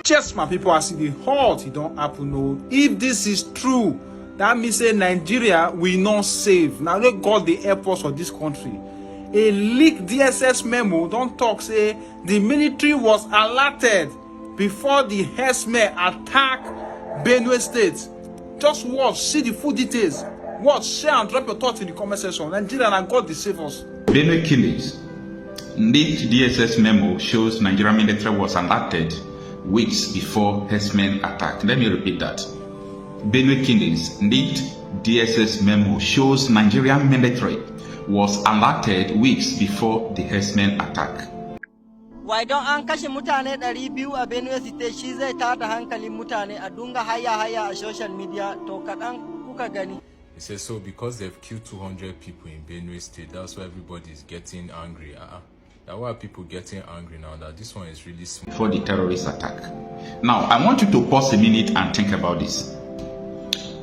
Just my people, as the halt, it don't happen. No, if this is true, that means say Nigeria will not save. Now they got the airports of this country. A leaked DSS memo don't talk say the military was alerted before the herdsmen attack Benue State. Just watch, see the full details. Watch, share and drop your thoughts in the comment section. Nigeria and God save us. Benue killings. Leaked DSS memo shows Nigerian military was alerted weeks before herdsmen attack. Let me repeat that. Benue killings. Leaked DSS memo shows Nigerian military was alerted weeks before the herdsmen attack. Why don't an kashe mutane 200 a Benue State shi zai tada hankalin mutane a dunga haya a social media to kadan kuka gani. He says so because they've killed 200 people in Benue State. That's why everybody is getting angry. Why are people getting angry now that this one is really small? For the terrorist attack. Now, I want you to pause a minute and think about this.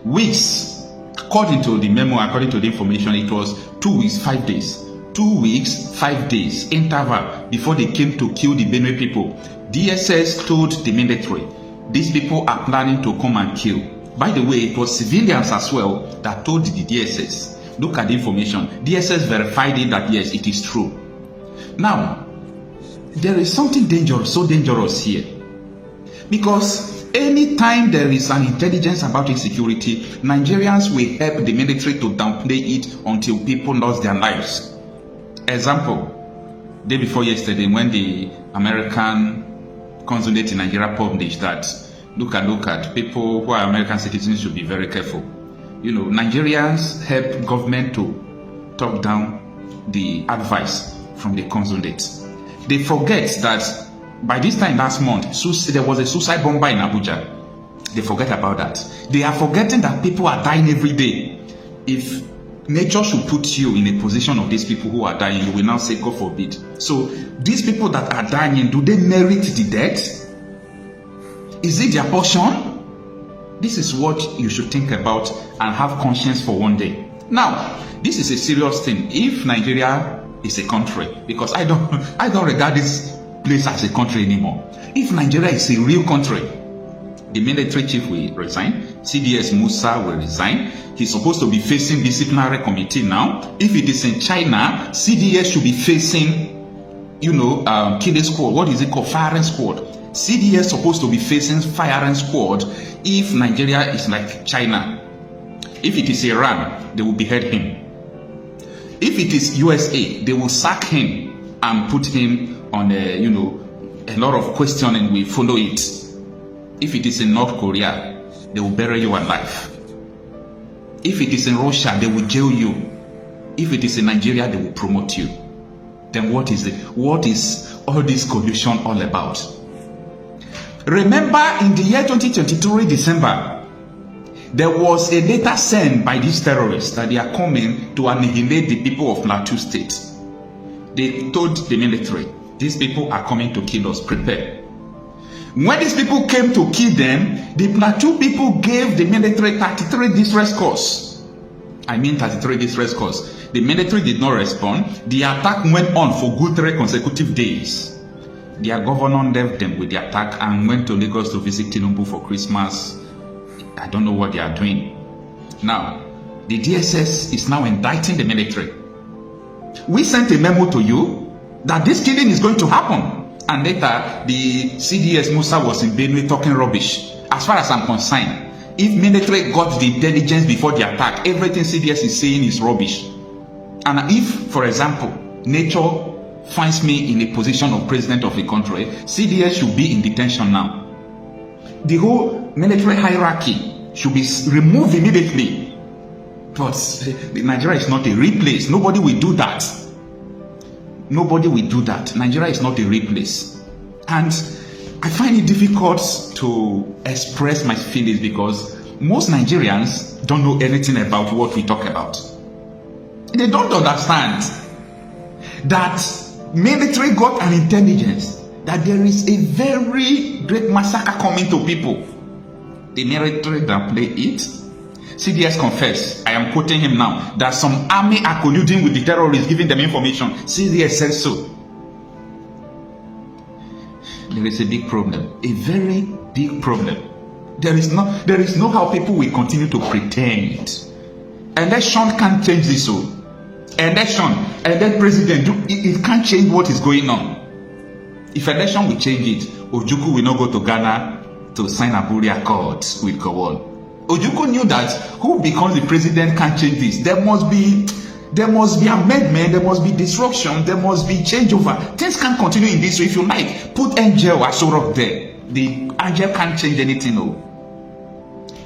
Weeks, according to the memo, according to the information, it was 2 weeks, 5 days. 2 weeks, 5 days interval before they came to kill the Benue people. DSS told the military, these people are planning to come and kill. By the way, it was civilians as well that told the DSS. Look at the information. DSS verified it that yes, it is true. Now, there is something dangerous, so dangerous here. Because anytime there is an intelligence about insecurity, Nigerians will help the military to downplay it until people lost their lives. Example, day before yesterday when the American consulate in Nigeria published that, look at people who are American citizens should be very careful. You know, Nigerians help government to talk down the advice from the consulate. They forget that by this time last month, there was a suicide bomber in Abuja. They forget about that. They are forgetting that people are dying every day. If nature should put you in a position of these people who are dying, you will now say, God forbid. So these people that are dying, do they merit the death? Is it their portion? This is what you should think about and have conscience for one day. Now, this is a serious thing. If Nigeria is a country, because I don't regard this place as a country anymore. If Nigeria is a real country, the military chief will resign, CDS Musa will resign. He's supposed to be facing disciplinary committee now. If it is in China, CDS should be facing, killing squad. What is it called? Firing squad. CDS supposed to be facing firing squad. If Nigeria is like China, if it is Iran, they will behead him. If it is USA, they will sack him and put him on a lot of questioning will follow it. If it is in North Korea, they will bury you alive. If it is in Russia, they will jail you. If it is in Nigeria, they will promote you. Then what is all this collusion all about? Remember in the year 2023 December, there was a letter sent by these terrorists that they are coming to annihilate the people of Plateau State. They told the military, these people are coming to kill us, prepare. When these people came to kill them, the Plateau people gave the military 33 distress calls. I mean 33 distress calls. The military did not respond. The attack went on for good 3 consecutive days. Their governor left them with the attack and went to Lagos to visit Tinubu for Christmas. I don't know what they are doing. Now, the DSS is now indicting the military. We sent a memo to you that this killing is going to happen. And later, the CDS Musa was in Benue talking rubbish. As far as I'm concerned, if military got the intelligence before the attack, everything CDS is saying is rubbish. And if, for example, nature finds me in a position of president of a country, CDS should be in detention now. The whole military hierarchy should be removed immediately. But Nigeria is not a real place. Nobody will do that. Nobody will do that. Nigeria is not a real place. And I find it difficult to express my feelings because most Nigerians don't know anything about what we talk about. They don't understand that military got an intelligence that there is a very great massacre coming to people. The military downplay it. CDS confessed, I am quoting him now, that some army are colluding with the terrorists, giving them information. CDS says so. there is a big problem, a very big problem. There is no how people will continue to pretend. Election can't change this. So election and then president, it can't change what is going on. If election will change it, Ojukwu will not go to Ghana to sign Aburi Accords with Gowon. Ojukwu knew that who becomes the president can't change this. There must be amendment, there must be disruption, there must be changeover. Things can't continue in this way. If you like, put Angel Asorok there. The Angel can't change anything. No.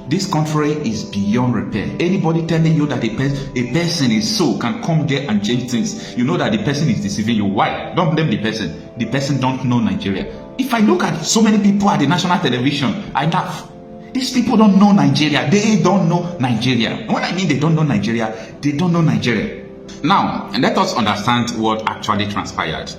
This country is beyond repair. Anybody telling you that a person is so can come there and change things, you know that the person is deceiving you. Why? Don't blame the person. The person don't know Nigeria. If I look at so many people at the national television, I laugh. These people don't know Nigeria. They don't know Nigeria. When I mean they don't know Nigeria, they don't know Nigeria. Now, let us understand what actually transpired.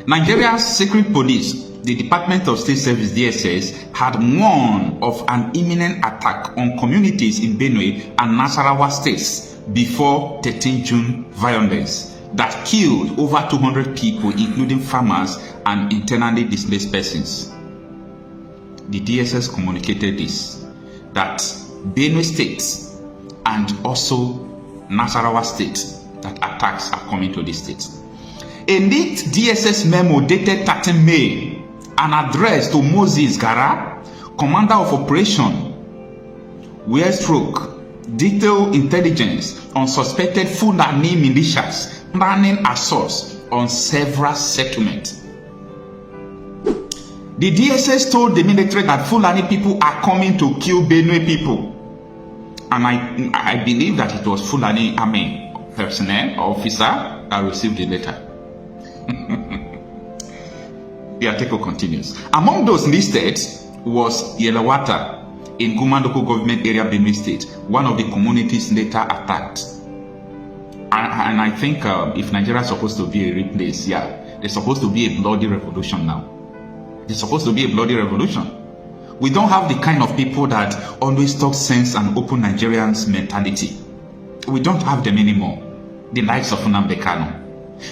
Nigeria's secret police, the Department of State Service DSS, had warned of an imminent attack on communities in Benue and Nasarawa states before 13 June violence that killed over 200 people, including farmers and internally displaced persons. The DSS communicated this, that Benue State and also Nasarawa State, that attacks are coming to this state. A leaked DSS memo dated 13 May, an address to Moses Gara, commander of operation, Weststroke, detailed intelligence on suspected Fulani militias planning assaults on several settlements. The DSS told the military that Fulani people are coming to kill Benue people. And I believe that it was Fulani army personnel or officer that received the letter. The article continues. Among those listed was Yelawata in Guma local government area, Benue State, one of the communities later attacked. And I think if Nigeria is supposed to be a real place, yeah, there's supposed to be a bloody revolution now. There's supposed to be a bloody revolution. We don't have the kind of people that always talk sense and open Nigerians mentality. We don't have them anymore. The likes of Nnamdi Kanu.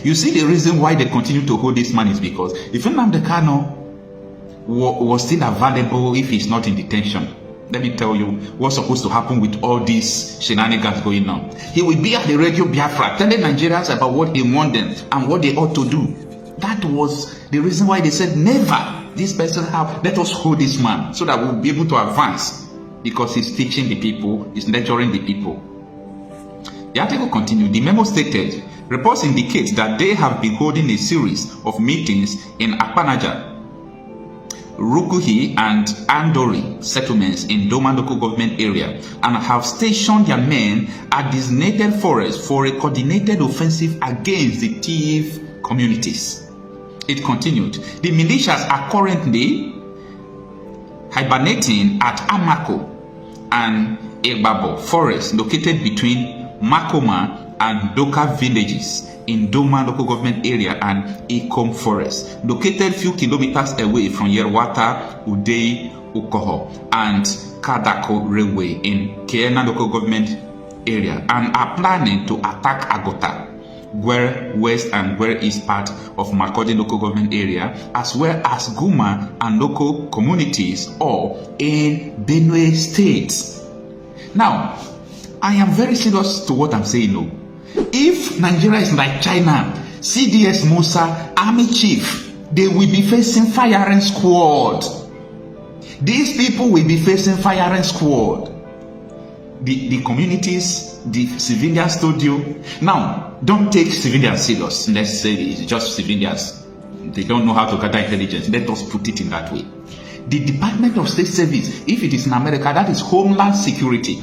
You see, the reason why they continue to hold this man is because if Nnamdi Kanu was still available, if he's not in detention, let me tell you what's supposed to happen with all these shenanigans going on. He will be at the radio Biafra telling Nigerians about what he wants them and what they ought to do. That was the reason why they said, never this person let us hold this man so that we'll be able to advance, because he's teaching the people, he's lecturing the people. The article continued. The memo stated, reports indicate that they have been holding a series of meetings in Akpanaja, Rukuhi and Andori settlements in Doma local government area and have stationed their men at designated forests for a coordinated offensive against the thief communities. It continued, the militias are currently hibernating at Amako and Egbabo forest located between Makoma and Doka villages in Doma local government area and Ikom forest, located few kilometers away from Yerwata, Udei, Ukoho and Kadako railway in Kiena local government area, and are planning to attack Agota, Gwere West and Gwere East part of Makurdi local government area, as well as Guma and local communities all in Benue State. Now, I am very serious to what I'm saying now. If Nigeria is like China, CDS Musa, army chief, they will be facing firing squad. These people will be facing firing squad. The communities, the civilians told you. Now, don't take civilians serious. Let's say it's just civilians. They don't know how to gather intelligence. Let us put it in that way. The Department of State Service, if it is in America, that is Homeland Security.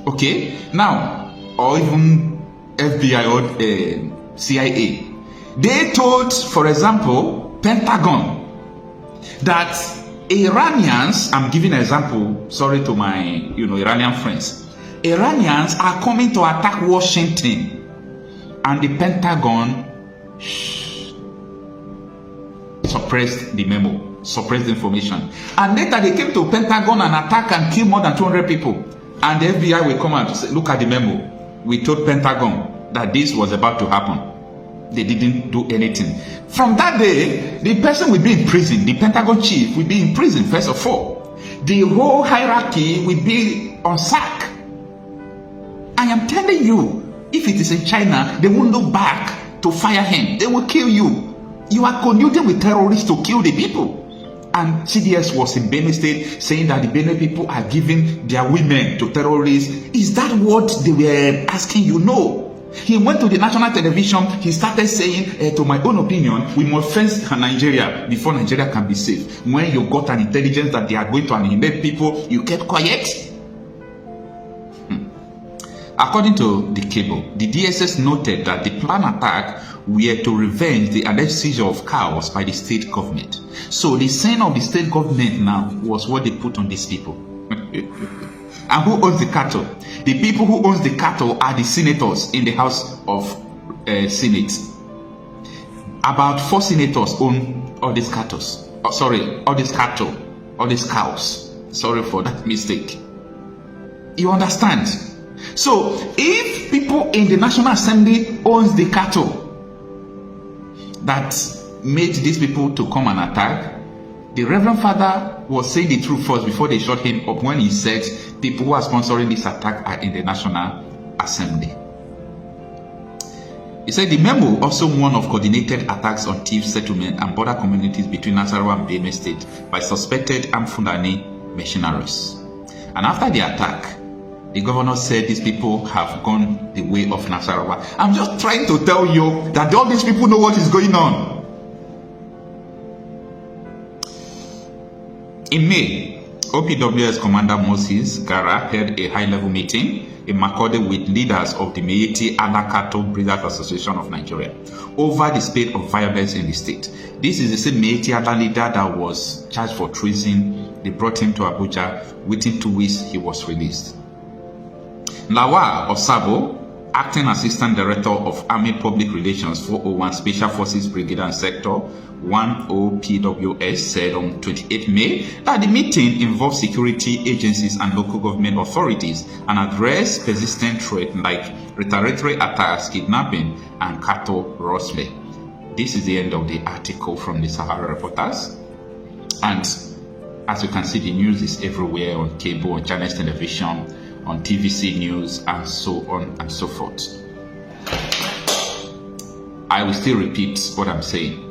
Okay? Now, or even FBI or CIA. They told, for example, Pentagon, that Iranians, I'm giving an example, sorry to my Iranian friends. Iranians are coming to attack Washington. And the Pentagon suppressed the memo, suppressed the information. And later they came to Pentagon and attack and kill more than 200 people. And the FBI will come and say, look at the memo. We told Pentagon that this was about to happen. they didn't do anything. From that day, the person will be in prison. The Pentagon chief will be in prison, first of all. The whole hierarchy will be on sack. I am telling you, if it is in China, they won't look back to fire him. They will kill you. You are colluding with terrorists to kill the people. And CDS was in Benue State saying that the Benue people are giving their women to terrorists. Is that what they were asking you? No. He went to the national television. He started saying, to my own opinion, we must fence Nigeria before Nigeria can be safe. When you got an intelligence that they are going to annihilate people, you kept quiet. According to the cable, the DSS noted that the planned attack were to revenge the alleged seizure of cows by the state government. So the sin of the state government now was what they put on these people. And who owns the cattle? The people who owns the cattle are the senators in the House of Senate. About 4 senators own all these cattle. All these cows. Sorry for that mistake. You understand? So, if people in the National Assembly owns the cattle that made these people to come and attack, the Reverend Father was saying the truth first before they shot him up when he said people who are sponsoring this attack are in the National Assembly. He said the memo also warned of coordinated attacks on thief settlement and border communities between Nasarawa and Benue State by suspected armed FULANI mercenaries. And after the attack, the governor said these people have gone the way of Nasarawa. I'm just trying to tell you that all these people know what is going on. In May, OPWS Commander Moses Gara held a high-level meeting in Makurdi with leaders of the 𝐒𝐻𝐸𝐻𝐸 Cattle Breeders Association of Nigeria over the state of violence in the state. This is the same 𝐒𝐻𝐸𝐻𝐸 leader that was charged for treason. They brought him to Abuja. Within 2 weeks, he was released. Lawal Osabo, Acting Assistant Director of Army Public Relations 401 Special Forces Brigade and Sector 10PWS, said on 28 May that the meeting involved security agencies and local government authorities and addressed persistent threats like retaliatory attacks, kidnapping, and cattle rustling. This is the end of the article from the Sahara Reporters. And as you can see, the news is everywhere on cable, on Channels Television, on TVC News, and so on and so forth. I will still repeat what I'm saying,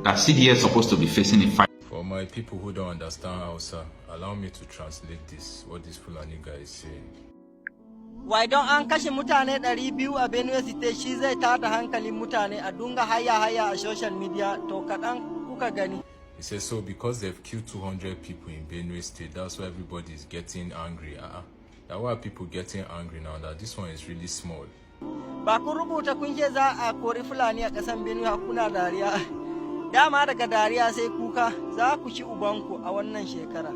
that CDS is supposed to be facing a fight. For my people who don't understand Hausa, allow me to translate this, what this Fulani guy is saying. Why don't an kashe mutane 200 a Benue State shi zai tada hankalin mutane a dunga haya a social media to kaɗan kuka gani. He says, so because they've killed 200 people in Benue State, that's why everybody is getting angry. Now why are people getting angry now that this one is really small? Ba kun rubuta kun ce za a kori Fulani a ƙasan Benue kuna dariya. Dama daga dariya sai kuka, za ku shi ubanku a wannan shekara.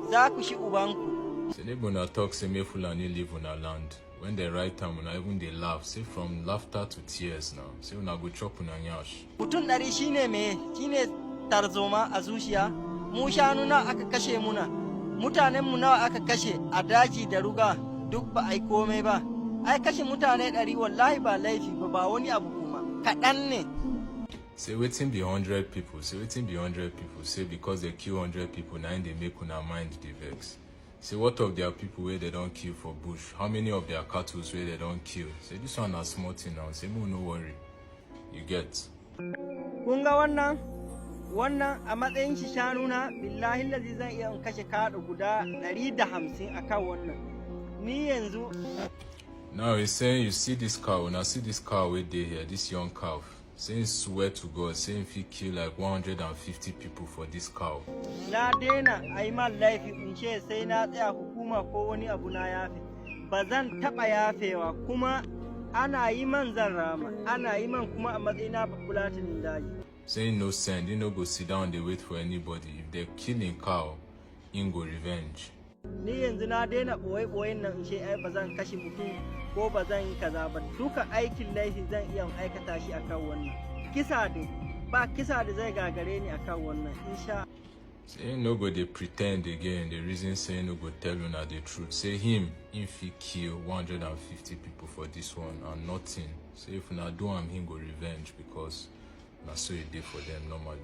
Za ku shi ubanku. Say they talk say me Fulani live on our land. When they write time, even they laugh. Say from laughter to tears now. Say una go chop una nyash. Mutum 100 shine tarzoma a zuciya. Mu shanu na aka kashe muna. Mutanen mu nawa aka kashe a daji da ruga duk ba ai komai ba. Ai kashe mutane 100 wallahi ba laifi ba wani abu kuma. Kaɗan ne. Say waiting be 100 people. Say waiting be 100 people. Say because they kill 100 people, now they make una mind the vex. Say what of their people where they don't kill for bush? How many of their cattle where they don't kill? Say this one are small thing now. Say no worry. You get. Kunga wannan a matsayin shi shanuna billahi lazi zan iya kashe kaɗa guda 150 akan wannan. Ni yanzu. Now he's saying you see this cow. Now see this cow where they here, this young cow. Saying swear to God, saying if he kill like 150 people for this cow. Na dena ai man laifi in ce sai na tsaya hukuma ko wani abu na yafe. Ba zan taɓa yafewa kuma ana yi man zan rama. Ana yi man kuma a matsayina babulatin daji. Saying no send, you no go sit down, they wait for anybody. If they're killing cow, in go revenge. Ni yanzu na daina boye-boyen nan in ce ai ba zan kashe mutum ko ba zan yi kaza ba. Duka aikin laifi zan iya aikata shi akan wannan. Kisa dai ba kisa da zai gagare ni akan wannan insha Say no go dey pretend again. The reason say no go tell una the truth. Say him fit kill 150 people for this one and nothing. Say if una do him go revenge because na so e dey for them normally.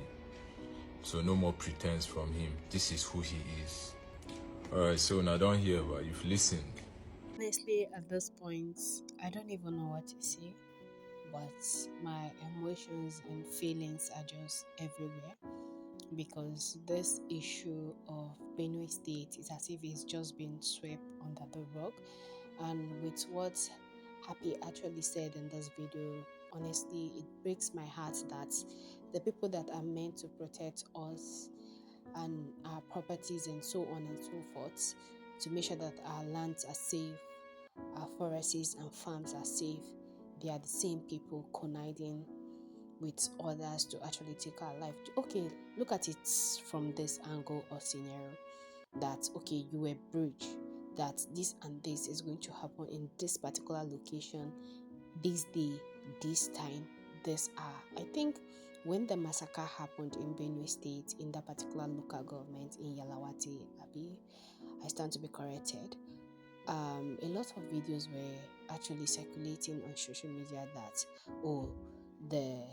So no more pretense from him. This is who he is. Alright, so now don't hear, but you've listened. Honestly, at this point, I don't even know what to say, but my emotions and feelings are just everywhere because this issue of Benue State is as if it's just been swept under the rug. And with what Happy actually said in this video, honestly, it breaks my heart that the people that are meant to protect us and our properties and so on and so forth, to make sure that our lands are safe, our forests and farms are safe, they are the same people conniving with others to actually take our life. Okay, look at it from this angle or scenario that, okay, you were bridge that this and this is going to happen in this particular location, this day, this time, this hour. I think when the massacre happened in Benue State, in that particular local government in Yalawati, I stand to be corrected, a lot of videos were actually circulating on social media that, oh, the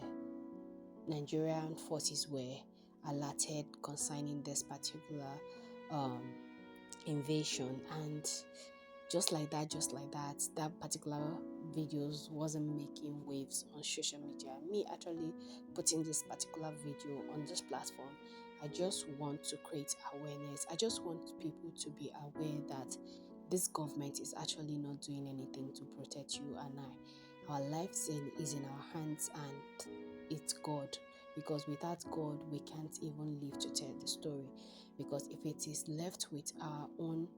Nigerian forces were alerted concerning this particular invasion, and just like that, that particular videos wasn't making waves on social media. Me actually putting this particular video on this platform, I just want to create awareness. I just want people to be aware that this government is actually not doing anything to protect you and I. Our lives is in our hands, and it's God, because without God we can't even live to tell the story, because if it is left with our own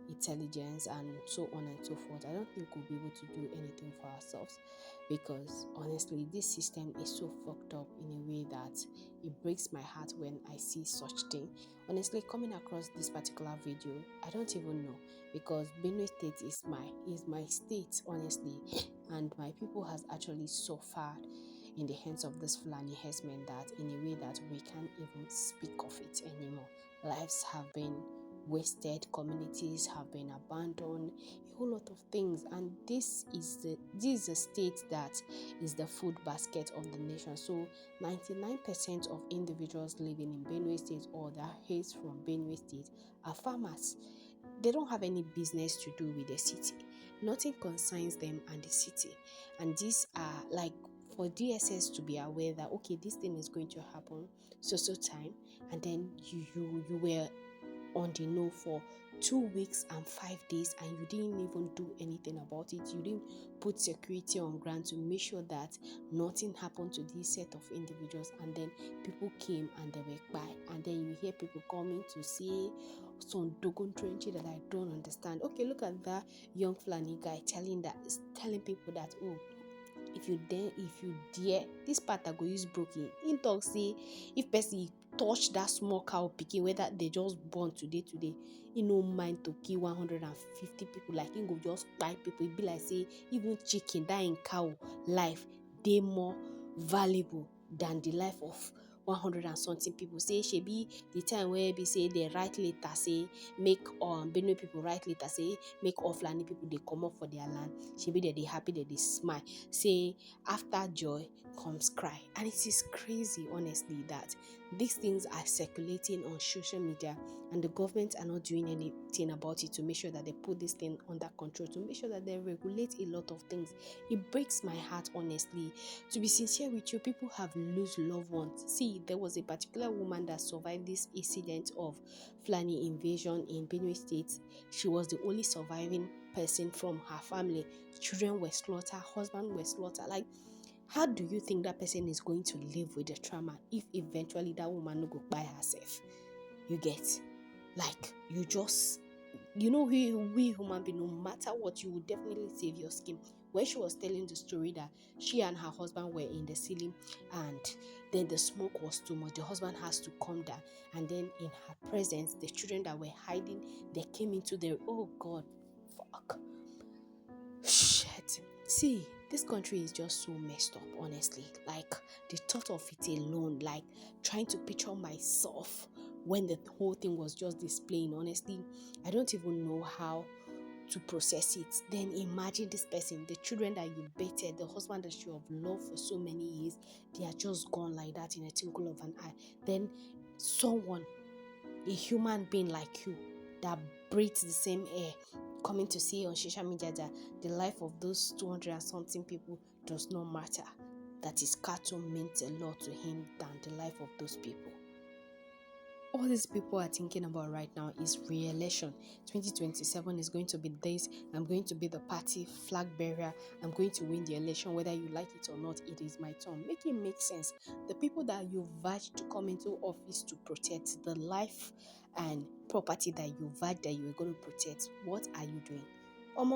intelligence and so on and so forth, I don't think we'll be able to do anything for ourselves, because honestly this system is so fucked up in a way that it breaks my heart when I see such thing. Honestly, coming across this particular video, I don't even know, because Benue State is my state, honestly, and my people has actually suffered in the hands of this FULANI herdsmen that in a way that we can't even speak of it anymore. Lives have been wasted, communities have been abandoned, a whole lot of things, and this is a state that is the food basket of the nation. So 99% of individuals living in Benue State or that hails from Benue State are farmers. They don't have any business to do with the city. Nothing concerns them and the city. And these are like, for DSS to be aware that, okay, this thing is going to happen so time, and then you were on the know for 2 weeks and 5 days and you didn't even do anything about it. You didn't put security on ground to make sure that nothing happened to this set of individuals, and then people came and they were by, and then you hear people coming to say some 𝗙𝗔𝗡𝗟 that I don't understand. Okay, look at that young FULANI guy telling people that, oh, if you dare this part I go use broken. In talk say if person touch that small cow pikin, whether they just born today, he no mind to kill 150 people. Like, he go just buy people. It be like say even chicken, that in cow life, they more valuable than the life of 100 and something people. Say she be the time where be say they write later say make Benue people write later say make all FULANI people they come up for their land. She be they happy, they smile. Say after joy comes cry. And it is crazy, honestly, that these things are circulating on social media and the government are not doing anything about it to make sure that they put this thing under control, to make sure that they regulate a lot of things. It breaks my heart, honestly. To be sincere with you, people have lost loved ones. See, there was a particular woman that survived this incident of FULANI invasion in Benue State. She was the only surviving person from her family. Children were slaughtered, husband were slaughtered. Like, how do you think that person is going to live with the trauma if eventually that woman no go by herself? You get, like, you just, you know, we human being, no matter what, you will definitely save your skin. When she was telling the story that she and her husband were in the ceiling and then the smoke was too much, the husband has to come down, and then in her presence, the children that were hiding, they came into the, oh God, fuck, shit. See, this country is just so messed up, honestly. Like, the thought of it alone, like trying to picture myself when the whole thing was just displaying. Honestly, I don't even know how to process it. Then imagine this person, the children that you baited, the husband that you have loved for so many years, they are just gone like that in a twinkle of an eye. Then someone, a human being like you, that breathes the same air, coming to say on social media that the life of those 200 and something people does not matter, that his cartoon meant a lot to him than the life of those people. All these people are thinking about right now is re-election. 2027 is going to be this. I'm going to be the party flag bearer. I'm going to win the election, whether you like it or not. It is my turn. Make it make sense. The people that you vowed to come into office to protect, the life and property that you vowed that you were going to protect, what are you doing?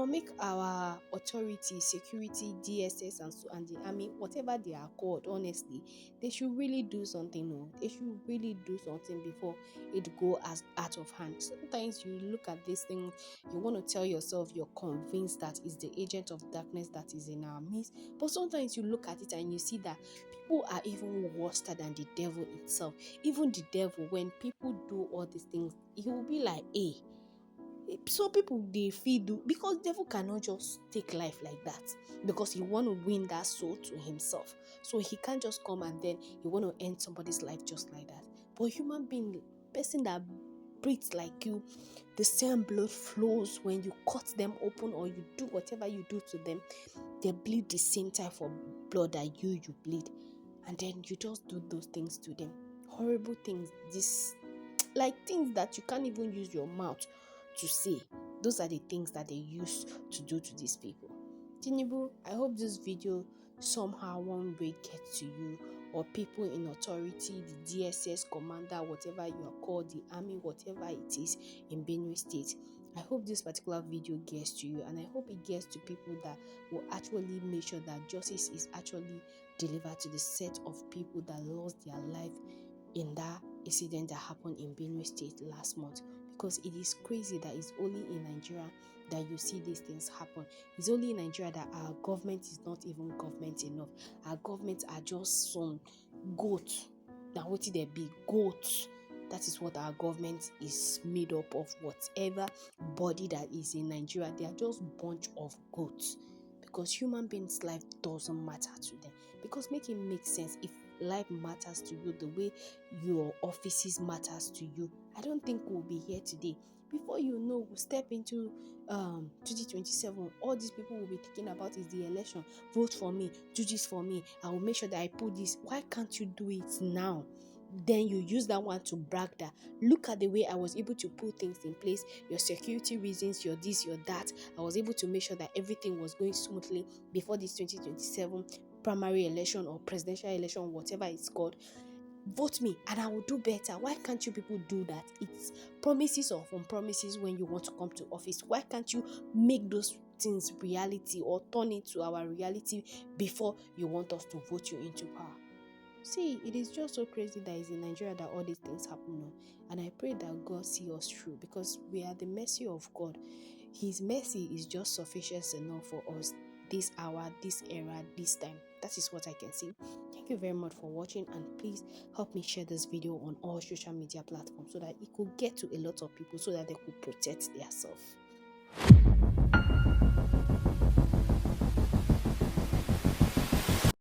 Make our authority, security, DSS and the army, whatever they are called, honestly, they should really do something. No, they should really do something before it go as out of hand. Sometimes you look at this thing, you want to tell yourself you're convinced that it's the agent of darkness that is in our midst, but sometimes you look at it and you see that people are even worse than the devil itself. Even the devil, when people do all these things, he will be like, hey. Some people they feel do because devil cannot just take life like that because he want to win that soul to himself. So he can't just come and then he want to end somebody's life just like that. But human being, person that breathes like you, the same blood flows when you cut them open or you do whatever you do to them. They bleed the same type of blood that you bleed, and then you just do those things to them. Horrible things. This like things that you can't even use your mouth to say. Those are the things that they used to do to these people. Tinubu, I hope this video somehow one way gets to you, or people in authority, the DSS commander, whatever you are called, the army, whatever it is in Benue State. I hope this particular video gets to you, and I hope it gets to people that will actually make sure that justice is actually delivered to the set of people that lost their life in that incident that happened in Benue State last month. Because it is crazy that it's only in Nigeria that you see these things happen. It's only in Nigeria that our government is not even government enough. Our government are just some goats. Now what did they be? Goats. That is what our government is made up of. Whatever body that is in Nigeria, they are just bunch of goats. Because human beings' life doesn't matter to them. Because make it make sense. If life matters to you the way your offices matters to you, I don't think we'll be here today. Before you know, we'll step into 2027. All these people will be thinking about is the election. Vote for me, do this for me, I will make sure that I put this. Why can't you do it now? Then you use that one to brag that, look at the way I was able to put things in place, your security reasons, your this, your that. I was able to make sure that everything was going smoothly before this 2027 primary election or presidential election, whatever it's called. Vote me and I will do better. Why can't you people do that? It's promises of promises when you want to come to office. Why can't you make those things reality or turn it to our reality before you want us to vote you into power? See, it is just so crazy that it's in Nigeria that all these things happen now. And I pray that God see us through, because we are the mercy of God. His mercy is just sufficient enough for us this hour, this era, this time. That is what I can see. Thank you very much for watching, and please help me share this video on all social media platforms so that it could get to a lot of people, so that they could protect themselves.